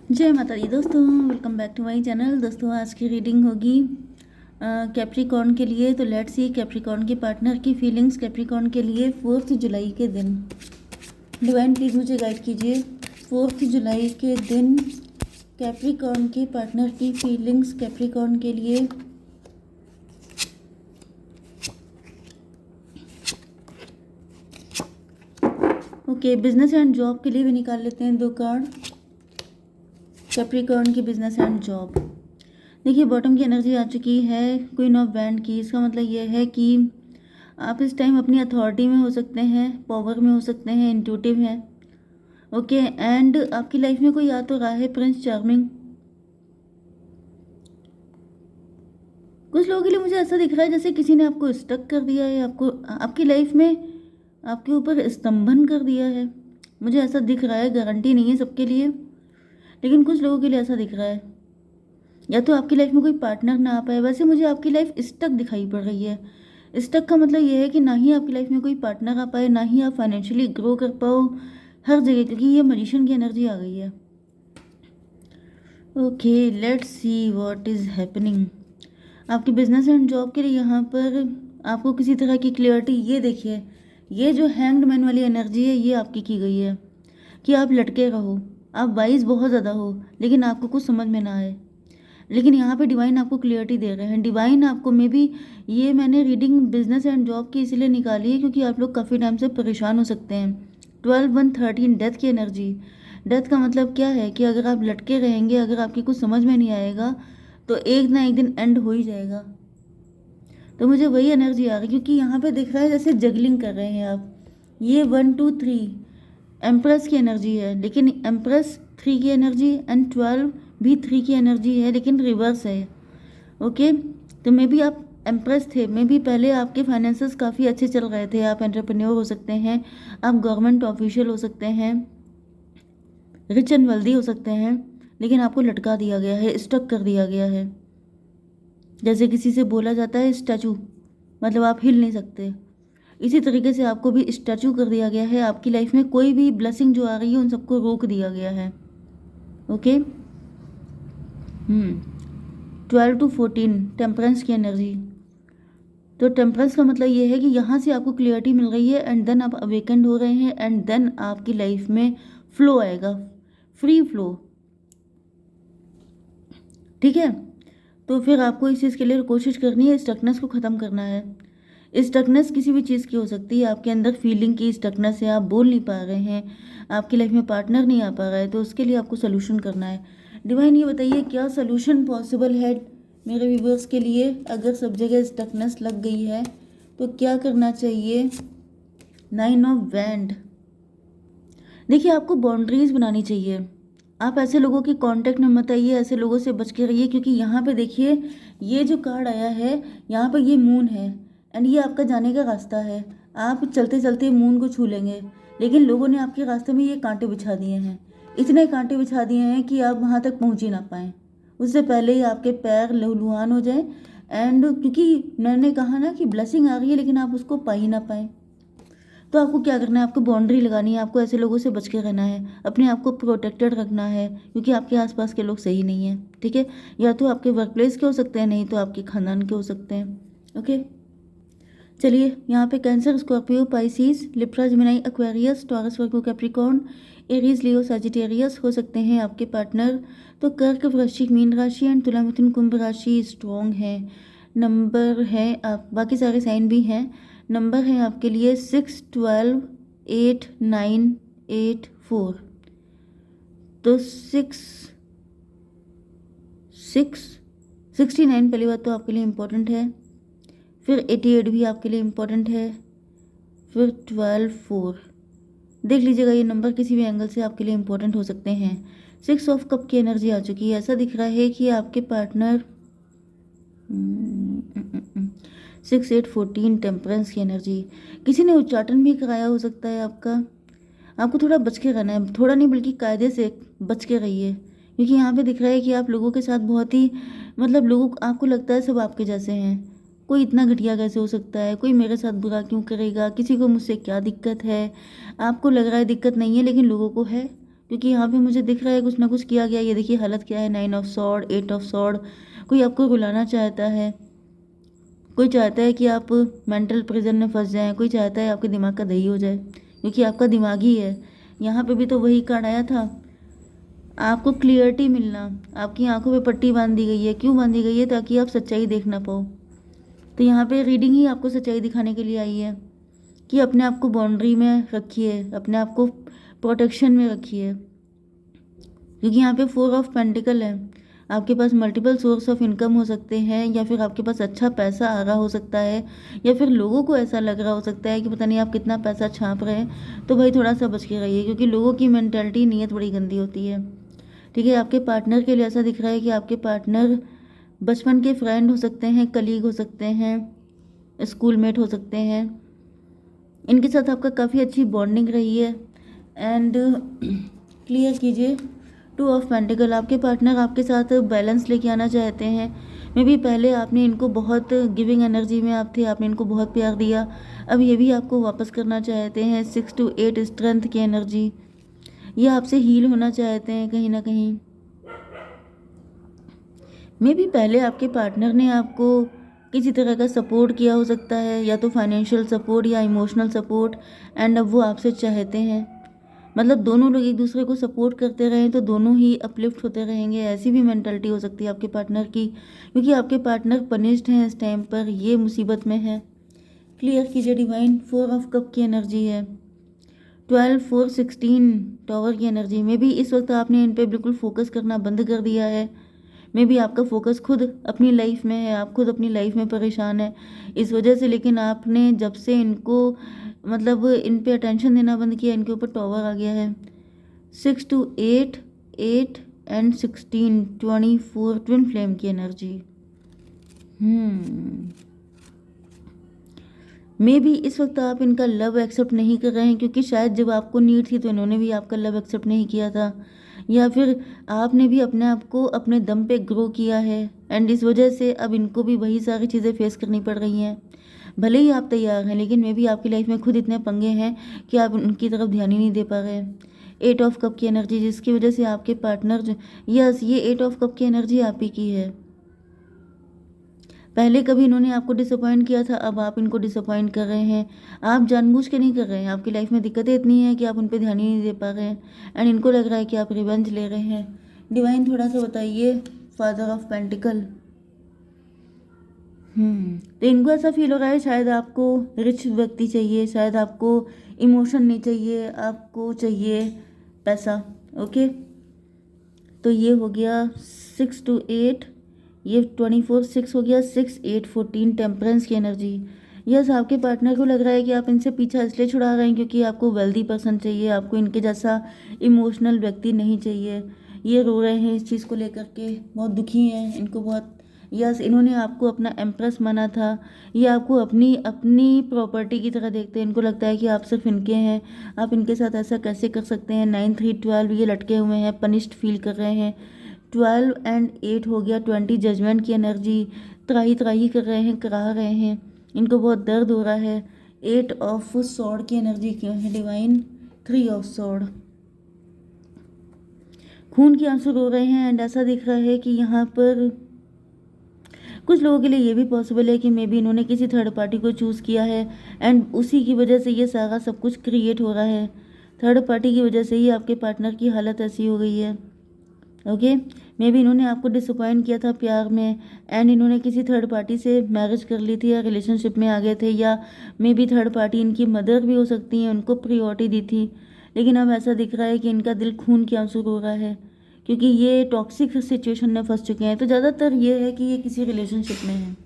जय माता दी दोस्तों, welcome back to my channel. दोस्तों आज की रीडिंग होगी कैप्रिकॉर्न के लिए। तो लेट्स सी कैप्रिकॉर्न के पार्टनर की फीलिंग्स कैप्रिकॉर्न के लिए 4 जुलाई के दिन। डिवाइन प्लीज़ मुझे गाइड कीजिए। 4 जुलाई के दिन कैप्रिकॉर्न के पार्टनर की फीलिंग्स कैप्रिकॉर्न के लिए। ओके, बिजनेस एंड जॉब के लिए भी निकाल लेते हैं 2 कार्ड। कैप्रिकॉर्न की बिजनेस एंड जॉब। देखिए बॉटम की एनर्जी आ चुकी है, क्वीन ऑफ बैंड की। इसका मतलब ये है कि आप इस टाइम अपनी अथॉरिटी में हो सकते हैं, पावर में हो सकते हैं, इंट्यूटिव हैं। ओके, एंड आपकी लाइफ में कोई आ तो रहा है प्रिंस चार्मिंग। कुछ लोगों के लिए मुझे ऐसा दिख रहा है जैसे किसी ने आपको स्टक कर दिया है, आपको आपकी लाइफ में आपके ऊपर स्तंभन कर दिया है। मुझे ऐसा दिख रहा है, गारंटी नहीं है सबके लिए, लेकिन कुछ लोगों के लिए ऐसा दिख रहा है। या तो आपकी लाइफ में कोई पार्टनर ना आ पाए। वैसे मुझे आपकी लाइफ स्टक दिखाई पड़ रही है। स्टक का मतलब ये है कि ना ही आपकी लाइफ में कोई पार्टनर आ पाए, ना ही आप फाइनेंशियली ग्रो कर पाओ हर जगह, क्योंकि ये मजिशियन की एनर्जी आ गई है। Okay, let's see what is happening आपकी बिजनेस एंड जॉब के लिए। यहाँ पर आपको किसी तरह की क्लियरिटी, ये देखिए, ये जो हैंग्ड मैन वाली एनर्जी है ये आपकी की गई है कि आप लटके रहो, आप वाइज बहुत ज़्यादा हो लेकिन आपको कुछ समझ में ना आए। लेकिन यहाँ पे डिवाइन आपको क्लियरिटी दे रहे हैं। डिवाइन आपको में भी, ये मैंने रीडिंग बिजनेस एंड जॉब की इसलिए निकाली है क्योंकि आप लोग काफ़ी टाइम से परेशान हो सकते हैं। 12 1 13 डेथ की एनर्जी। डेथ का मतलब क्या है कि अगर आप लटके रहेंगे, अगर आपकी कुछ समझ में नहीं आएगा तो एक ना एक दिन एंड हो ही जाएगा। तो मुझे वही एनर्जी आ रही, क्योंकि यहाँ पे दिख रहा है जैसे जगलिंग कर रहे हैं आप। ये 1 2 3 एम्प्रेस की एनर्जी है, लेकिन एम्प्रेस 3 की एनर्जी एंड 12 भी 3 की एनर्जी है, लेकिन रिवर्स है। ओके, तो मे बी आप एम्प्रेस थे, मे बी पहले आपके फाइनेंसेस काफ़ी अच्छे चल रहे थे, आप एंटरप्रेन्योर हो सकते हैं, आप गवर्नमेंट ऑफिशियल हो सकते हैं, रिच एंड वेल्दी हो सकते हैं, लेकिन आपको लटका दिया गया है, स्टक कर दिया गया है। जैसे किसी से बोला जाता है स्टैचू, मतलब आप हिल नहीं सकते, इसी तरीके से आपको भी स्टैचू कर दिया गया है। आपकी लाइफ में कोई भी ब्लेसिंग जो आ रही है उन सबको रोक दिया गया है। ओके, 12 to 14 टेम्परेंस की एनर्जी। तो टेम्परेंस का मतलब ये है कि यहाँ से आपको क्लियरिटी मिल रही है एंड देन आप अवेकेंड हो रहे हैं एंड देन आपकी लाइफ में फ्लो आएगा, फ्री फ्लो। ठीक है, तो फिर आपको इस चीज़ के लिए कोशिश करनी है, स्टकनेस को ख़त्म करना है। स्टकनेस किसी भी चीज़ की हो सकती है, आपके अंदर फीलिंग की स्टकनेस है, आप बोल नहीं पा रहे हैं, आपकी लाइफ में पार्टनर नहीं आ पा रहा है, तो उसके लिए आपको सोल्यूशन करना है। डिवाइन ये बताइए क्या सोल्यूशन पॉसिबल है मेरे व्यूवर्स के लिए। अगर सब जगह स्टकनेस लग गई है तो क्या करना चाहिए। 9 ऑफ वैंड। देखिए आपको बाउंड्रीज बनानी चाहिए। आप ऐसे लोगों के कांटेक्ट में मत आइए, ऐसे लोगों से बच के रहिए, क्योंकि यहाँ पे देखिए ये जो कार्ड आया है, यहाँ पर ये मून है एंड ये आपका जाने का रास्ता है। आप चलते चलते मून को छू लेंगे, लेकिन लोगों ने आपके रास्ते में ये कांटे बिछा दिए हैं, इतने कांटे बिछा दिए हैं कि आप वहाँ तक पहुँच ही ना पाएँ। उससे पहले ही आपके पैर लहूलुहान हो जाए। एंड क्योंकि मैंने कहा ना कि ब्लेसिंग आ रही है लेकिन आप उसको पा ही ना पाए, तो आपको क्या करना है, आपको बाउंड्री लगानी है, आपको ऐसे लोगों से बच के रहना है, अपने आप को प्रोटेक्टेड रखना है, क्योंकि आपके आसपास के लोग सही नहीं हैं। ठीक है, या तो आपके वर्क प्लेस के हो सकते हैं, नहीं तो आपके खानदान के हो सकते हैं। ओके, चलिए यहाँ पे Cancer, Scorpio, Pisces, Libra, Gemini, Aquarius, Taurus, Virgo, Capricorn, Aries, Leo, Sagittarius हो सकते हैं आपके पार्टनर। तो कर्क, वृश्चिक, मीन राशि एंड तुला, मिथुन, कुंभ राशि स्ट्रॉन्ग है। नंबर है आप, बाकी सारे साइन भी हैं। नंबर है आपके लिए 6 12 8 9 8 4। तो 69 पहली बात तो आपके लिए इम्पोर्टेंट है, फिर 88 भी आपके लिए इम्पोर्टेंट है, फिर 12 4। देख लीजिएगा ये नंबर किसी भी एंगल से आपके लिए इम्पोर्टेंट हो सकते हैं। 6 ऑफ कप की एनर्जी आ चुकी है। ऐसा दिख रहा है कि आपके पार्टनर 6 8 14 टेम्परेंस की एनर्जी। किसी ने उच्चाटन भी कराया हो सकता है आपका। आपको थोड़ा बच के रहना है, थोड़ा नहीं बल्कि कायदे से बच के रहिए, क्योंकि यहाँ पे दिख रहा है कि आप लोगों के साथ बहुत ही, मतलब लोगों आपको लगता है सब आपके जैसे हैं। कोई इतना घटिया कैसे हो सकता है, कोई मेरे साथ बुरा क्यों करेगा, किसी को मुझसे क्या दिक्कत है। आपको लग रहा है दिक्कत नहीं है लेकिन लोगों को है, क्योंकि यहाँ पे मुझे दिख रहा है कुछ ना कुछ किया गया। ये देखिए हालत क्या है, 9 ऑफ सॉर्ड, 8 ऑफ सॉर्ड। कोई आपको रुलाना चाहता है, कोई चाहता है कि आप मेंटल प्रिजन में फंस जाएं, कोई चाहता है आपके दिमाग का दही हो जाए, क्योंकि आपका दिमाग ही है। यहाँ पे भी तो वही कार्ड आया था, आपको क्लियरिटी मिलना। आपकी आंखों पे पट्टी बांध दी गई है, क्यों बांधी गई है? ताकि आप सच्चाई देख ना पाओ। तो यहाँ पे रीडिंग ही आपको सच्चाई दिखाने के लिए आई है कि अपने आप को बाउंड्री में रखिए, अपने आप को प्रोटेक्शन में रखिए, क्योंकि यहाँ पे 4 ऑफ पेंटिकल है। आपके पास मल्टीपल सोर्स ऑफ इनकम हो सकते हैं, या फिर आपके पास अच्छा पैसा आ रहा हो सकता है, या फिर लोगों को ऐसा लग रहा हो सकता है कि पता नहीं आप कितना पैसा छाप रहे हैं। तो भाई थोड़ा सा बच के रहिए, क्योंकि लोगों की मेंटालिटी, नीयत बड़ी गंदी होती है। ठीक है, आपके पार्टनर के लिए ऐसा दिख रहा है कि आपके पार्टनर बचपन के फ्रेंड हो सकते हैं, कलीग हो सकते हैं, स्कूलमेट हो सकते हैं। इनके साथ आपका काफ़ी अच्छी बॉन्डिंग रही है। एंड क्लियर कीजिए 2 ऑफ पेंटिकल। आपके पार्टनर आपके साथ बैलेंस लेके आना चाहते हैं। मे बी पहले आपने इनको बहुत गिविंग एनर्जी में आप थे, आपने इनको बहुत प्यार दिया, अब ये भी आपको वापस करना चाहते हैं। 6 to 8 स्ट्रेंथ की एनर्जी, ये आपसे हील होना चाहते हैं कहीं ना कहीं। मे बी पहले आपके पार्टनर ने आपको किसी तरह का सपोर्ट किया हो सकता है, या तो फाइनेंशियल सपोर्ट या इमोशनल सपोर्ट, एंड अब वो आपसे चाहते हैं, मतलब दोनों लोग एक दूसरे को सपोर्ट करते रहें तो दोनों ही अपलिफ्ट होते रहेंगे। ऐसी भी मेंटालिटी हो सकती है आपके पार्टनर की, क्योंकि आपके पार्टनर पनिश्ड हैं इस टाइम पर, ये मुसीबत में है। क्लियर कीजिए डिवाइन। 4 ऑफ कप की एनर्जी है, 12, 4, 16 टॉवर की एनर्जी में भी इस वक्त आपने इन पे बिल्कुल फोकस करना बंद कर दिया है। मे बी आपका फोकस खुद अपनी लाइफ में है, आप खुद अपनी लाइफ में परेशान है इस वजह से। लेकिन आपने जब से इनको मतलब इन पे अटेंशन देना बंद किया, इनके ऊपर टॉवर आ गया है। 6 to 8, 8 एंड 16, 24 ट्विन फ्लेम की एनर्जी। मे बी इस वक्त आप इनका लव एक्सेप्ट नहीं कर रहे हैं, क्योंकि शायद जब आपको नीड थी तो इन्होंने भी आपका लव एक्सेप्ट नहीं किया था, या फिर आपने भी अपने आप को अपने दम पे ग्रो किया है, एंड इस वजह से अब इनको भी वही सारी चीज़ें फेस करनी पड़ रही हैं। भले ही आप तैयार हैं, लेकिन मे बी आपकी लाइफ में खुद इतने पंगे हैं कि आप उनकी तरफ ध्यान ही नहीं दे पा रहे। 8 ऑफ कप की एनर्जी, जिसकी वजह से आपके पार्टनर जो, यस ये 8 ऑफ कप की एनर्जी आप ही की है। पहले कभी इन्होंने आपको डिसअपॉइंट किया था, अब आप इनको डिसअपॉइंट कर रहे हैं। आप जानबूझ के नहीं कर रहे हैं, आपकी लाइफ में दिक्कतें इतनी हैं कि आप उन पर ध्यान ही नहीं दे पा रहे हैं, एंड इनको लग रहा है कि आप रिवेंज ले रहे हैं। डिवाइन थोड़ा सा बताइए फादर ऑफ पेंटिकल। तो इनको ऐसा फील हो रहा है शायद आपको रिच व्यक्ति चाहिए, शायद आपको इमोशन नहीं चाहिए, आपको चाहिए पैसा। ओके, तो ये हो गया 6 to 8, ये 24, 6 हो गया, 6, 8, 14 टेम्परेंस की एनर्जी। यस, आपके पार्टनर को लग रहा है कि आप इनसे पीछा इसलिए छुड़ा रहे हैं क्योंकि आपको वेल्दी पर्सन चाहिए, आपको इनके जैसा इमोशनल व्यक्ति नहीं चाहिए। ये रो रहे हैं इस चीज़ को लेकर के, बहुत दुखी हैं, इनको बहुत, यस इन्होंने आपको अपना एम्प्रेस माना था। ये आपको अपनी अपनी प्रॉपर्टी की तरह देखते हैं, इनको लगता है कि आप सिर्फ इनके हैं, आप इनके साथ ऐसा कैसे कर सकते हैं। 9, 3, 12 ये लटके हुए हैं, पनिश्ड फील कर रहे हैं। 12 एंड 8 हो गया 20 जजमेंट की एनर्जी, त्राही त्राही कर रहे हैं, करा रहे हैं, इनको बहुत दर्द हो रहा है। 8 ऑफ सॉर्ड की एनर्जी क्यों है डिवाइन? 3 ऑफ सॉर्ड, खून के आंसू रो रहे हैं, एंड ऐसा दिख रहा है कि यहाँ पर कुछ लोगों के लिए ये भी पॉसिबल है कि मे बी इन्होंने किसी थर्ड पार्टी को चूज़ किया है, एंड उसी की वजह से ये सारा सब कुछ क्रिएट हो रहा है। थर्ड पार्टी की वजह से ही आपके पार्टनर की हालत ऐसी हो गई है। ओके, मे बी इन्होंने आपको डिसअपॉइंट किया था प्यार में, एंड इन्होंने किसी थर्ड पार्टी से मैरिज कर ली थी या रिलेशनशिप में आ गए थे, या मे बी थर्ड पार्टी इनकी मदर भी हो सकती है, उनको प्रियोरिटी दी थी। लेकिन अब ऐसा दिख रहा है कि इनका दिल खून के आंसू रो रहा है, क्योंकि ये टॉक्सिक सिचुएशन में फंस चुके हैं। तो ज़्यादातर ये है कि ये किसी रिलेशनशिप में हैं।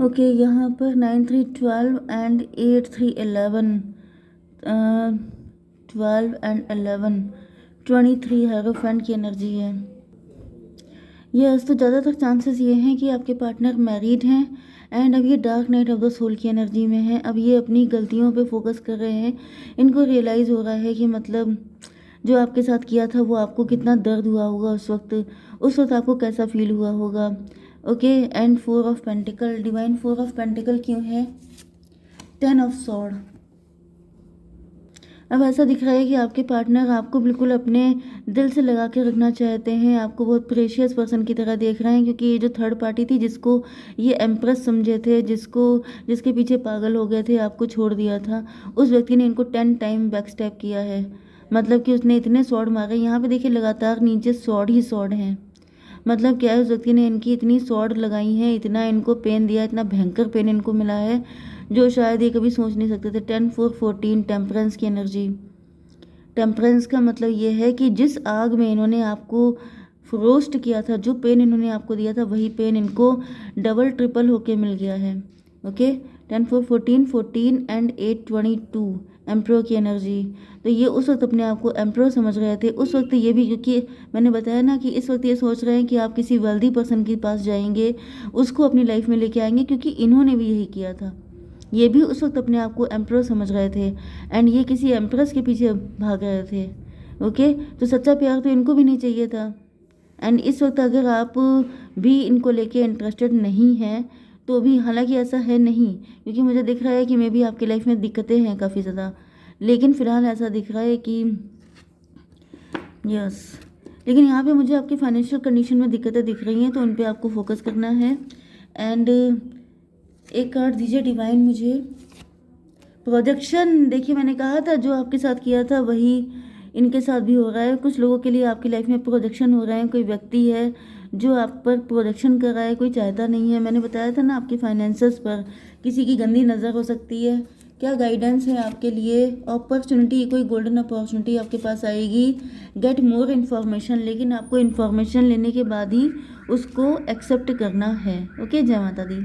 ओके, यहाँ पर 9, 3, 12 एंड 8, 3, 11, 12 एंड 11, 23 हेरोफेंट की एनर्जी है। यस, तो ज़्यादातर चांसेस ये हैं कि आपके पार्टनर मैरिड हैं, एंड अब ये dark night of the soul की एनर्जी में है। अब ये अपनी गलतियों पे फोकस कर रहे हैं, इनको रियलाइज़ हो रहा है कि मतलब जो आपके साथ किया था वो आपको कितना दर्द हुआ होगा उस वक्त आपको कैसा फील हुआ होगा। Okay, and 4 of pentacle, divine 4 of pentacle क्यों है? 10 ऑफ सॉर्ड, अब ऐसा दिख रहा है कि आपके पार्टनर आपको बिल्कुल अपने दिल से लगा के रखना चाहते हैं, आपको बहुत प्रेशियस पर्सन की तरह देख रहे हैं, क्योंकि ये जो थर्ड पार्टी थी जिसको ये एम्प्रेस समझे थे, जिसके पीछे पागल हो गए थे, आपको छोड़ दिया था, उस व्यक्ति ने इनको 10 टाइम बैक स्टेप किया है। मतलब कि उसने इतने शॉट मारे, यहाँ पे देखिए लगातार नीचे शॉट ही शॉट हैं। मतलब क्या है, उस व्यक्ति ने इनकी इतनी शॉट लगाई है, इतना इनको पेन दिया, इतना भयंकर पेन इनको मिला है जो शायद ये कभी सोच नहीं सकते थे। 10 4 14 टेम्परेंस की एनर्जी। टेम्परेंस का मतलब ये है कि जिस आग में इन्होंने आपको रोस्ट किया था, जो पेन इन्होंने आपको दिया था, वही पेन इनको डबल ट्रिपल होके मिल गया है। ओके, 10 4 14 14 एंड 8 22 एम्प्रो की एनर्जी। तो ये उस वक्त अपने आप को एम्प्रो समझ रहे थे उस वक्त, ये भी क्योंकि मैंने बताया ना कि इस वक्त ये सोच रहे हैं कि आप किसी वेल्दी पर्सन के पास जाएंगे, उसको अपनी लाइफ में लेके आएंगे, क्योंकि इन्होंने भी यही किया था। ये भी उस वक्त अपने आप को एम्प्रेस समझ रहे थे एंड ये किसी एम्प्रेस के पीछे भाग रहे थे। ओके, तो सच्चा प्यार तो इनको भी नहीं चाहिए था। एंड इस वक्त अगर आप भी इनको लेके इंटरेस्टेड नहीं हैं तो भी, हालांकि ऐसा है नहीं, क्योंकि मुझे दिख रहा है कि मे भी आपकी लाइफ में दिक्कतें हैं काफ़ी ज़्यादा, लेकिन फ़िलहाल ऐसा दिख रहा है कि यस, लेकिन यहाँ पे मुझे आपकी फाइनेंशियल कंडीशन में दिक्कतें दिख रही हैं, तो उन पे आपको फोकस करना है। एंड एक कार्ड दीजिए डिवाइन मुझे। प्रोजेक्शन, देखिए मैंने कहा था जो आपके साथ किया था वही इनके साथ भी हो रहा है। कुछ लोगों के लिए आपकी लाइफ में प्रोजेक्शन हो रहे हैं, कोई व्यक्ति है जो आप पर प्रोजेक्शन कर रहा है, कोई चाहता नहीं है। मैंने बताया था ना आपके फाइनेंसेस पर किसी की गंदी नज़र हो सकती है। क्या गाइडेंस है आपके लिए? अपॉर्चुनिटी, कोई गोल्डन अपॉर्चुनिटी आपके पास आएगी। गेट मोर इन्फॉर्मेशन, लेकिन आपको इन्फॉर्मेशन लेने के बाद ही उसको एक्सेप्ट करना है। ओके, जय माता दी।